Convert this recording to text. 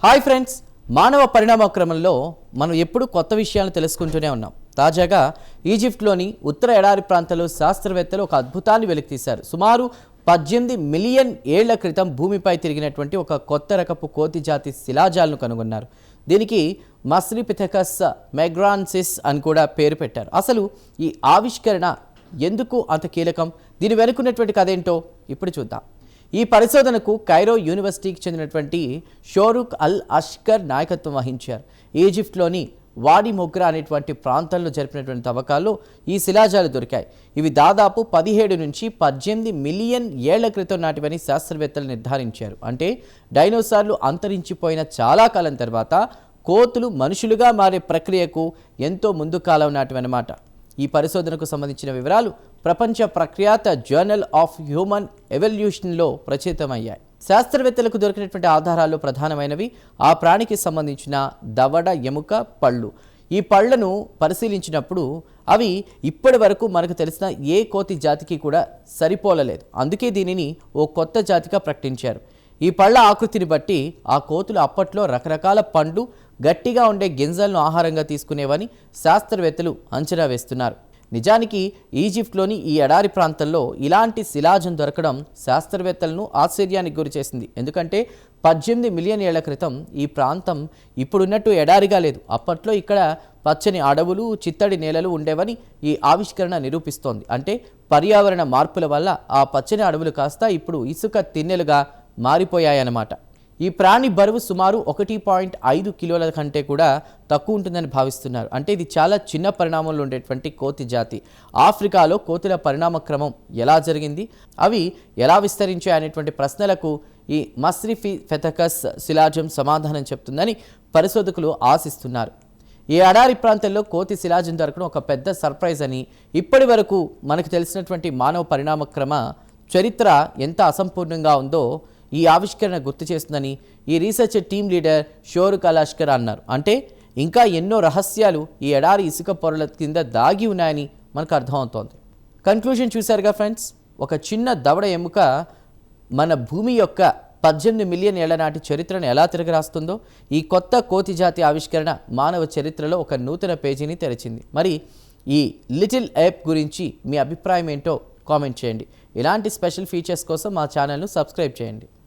Hi friends, మానవ పరిణామ క్రమంలో మనం ఎప్పుడు కొత్త విషయాలను తెలుసుకుంటూనే ఉన్నాం. తాజాగా ఈజిప్ట్లోని ఉత్తర ఎడారి ప్రాంతంలో శాస్త్రవేత్తలు ఒక అద్భుతాన్ని వెలికితీశారు. సుమారు 18 మిలియన్ ఏళ్ల క్రితం భూమిపై తిరిగినటువంటి ఒక కొత్త రకపు కోతి జాతి శిలాజాలను కనుగొన్నారు. దీనికి మస్రిపిథెకస్ మెగ్రాన్సిస్ అని కూడా పేరు పెట్టారు. అసలు ఈ ఆవిష్కరణ ఎందుకు అంత కీలకం, దీని వెనుకున్నటువంటి కథ ఏంటో ఇప్పుడు చూద్దాం. ఈ పరిశోధనకు కైరో యూనివర్సిటీకి చెందినటువంటి షోరుక్ అల్ అష్కర్ నాయకత్వం వహించారు. ఈజిప్ట్లోని వాడి మొగ్రా అనేటువంటి ప్రాంతంలో జరిపినటువంటి తవ్వకాల్లో ఈ శిలాజాలు దొరికాయి. ఇవి దాదాపు 17 నుంచి 18 మిలియన్ ఏళ్ల క్రితం నాటివని శాస్త్రవేత్తలు నిర్ధారించారు. అంటే డైనోసార్లు అంతరించిపోయిన చాలా కాలం తర్వాత కోతులు మనుషులుగా మారే ప్రక్రియకు ఎంతో ముందు కాలం నాటివన్నమాట. ఈ పరిశోధనకు సంబంధించిన వివరాలు ప్రపంచ ప్రఖ్యాత జర్నల్ ఆఫ్ హ్యూమన్ ఎవల్యూషన్లో ప్రచురితమయ్యాయి. శాస్త్రవేత్తలకు దొరికినటువంటి ఆధారాల్లో ప్రధానమైనవి ఆ ప్రాణికి సంబంధించిన దవడ, ఎముక, పళ్ళు. ఈ పళ్లను పరిశీలించినప్పుడు అవి ఇప్పటి వరకు మనకు తెలిసిన ఏ కోతి జాతికి కూడా సరిపోలలేదు. అందుకే దీనిని ఓ కొత్త జాతిగా ప్రకటించారు. ఈ పళ్ళ ఆకృతిని బట్టి ఆ కోతులు అప్పట్లో రకరకాల పండ్లు, గట్టిగా ఉండే గింజలను ఆహారంగా తీసుకునేవని శాస్త్రవేత్తలు అంచనా వేస్తున్నారు. నిజానికి ఈజిప్ట్లోని ఈ ఎడారి ప్రాంతంలో ఇలాంటి శిలాజం దొరకడం శాస్త్రవేత్తలను ఆశ్చర్యానికి గురిచేసింది. ఎందుకంటే 18 మిలియన్ ఏళ్ల క్రితం ఈ ప్రాంతం ఇప్పుడున్నట్టు ఎడారిగా లేదు. అప్పట్లో ఇక్కడ పచ్చని అడవులు, చిత్తడి నేలలు ఉండేవని ఈ ఆవిష్కరణ నిరూపిస్తోంది. అంటే పర్యావరణ మార్పుల వల్ల ఆ పచ్చని అడవులు కాస్త ఇప్పుడు ఇసుక తిన్నెలుగా మారిపోయాయన్నమాట. ఈ ప్రాణి బరువు సుమారు 1.5 కిలోల కంటే కూడా తక్కువ ఉంటుందని భావిస్తున్నారు. అంటే ఇది చాలా చిన్న పరిణామంలో ఉండేటువంటి కోతి జాతి. ఆఫ్రికాలో కోతుల పరిణామ క్రమం ఎలా జరిగింది, అవి ఎలా విస్తరించాయి అనేటువంటి ప్రశ్నలకు ఈ మస్రిపిథెకస్ శిలాజం సమాధానం చెప్తుందని పరిశోధకులు ఆశిస్తున్నారు. ఈ ఎడారి ప్రాంతంలో కోతి శిలాజం దొరకడం ఒక పెద్ద సర్ప్రైజ్ అని, ఇప్పటి వరకు మనకు తెలిసినటువంటి మానవ పరిణామ క్రమ చరిత్ర ఎంత అసంపూర్ణంగా ఉందో ఈ ఆవిష్కరణ గుర్తు చేస్తుందని ఈ రీసెర్చ్ టీమ్ లీడర్ షోరుక్ అల్ అష్కర్ అన్నారు. అంటే ఇంకా ఎన్నో రహస్యాలు ఈ ఎడారి ఇసుక పొరల కింద దాగి ఉన్నాయని మనకు అర్థమవుతోంది. కన్క్లూజన్ చూశారుగా ఫ్రెండ్స్, ఒక చిన్న దవడ ఎముక మన భూమి యొక్క 18 మిలియన్ ఏళ్ల నాటి చరిత్రను ఎలా తిరగరాస్తుందో ఈ కొత్త కోతి జాతి ఆవిష్కరణ మానవ చరిత్రలో ఒక నూతన పేజీని తెరిచింది. మరి ఈ లిటిల్ యాప్ గురించి మీ అభిప్రాయం ఏంటో కామెంట్ చేయండి. ఇలాంటి స్పెషల్ ఫీచర్స్ కోసం మా ఛానల్ను సబ్స్క్రైబ్ చేయండి.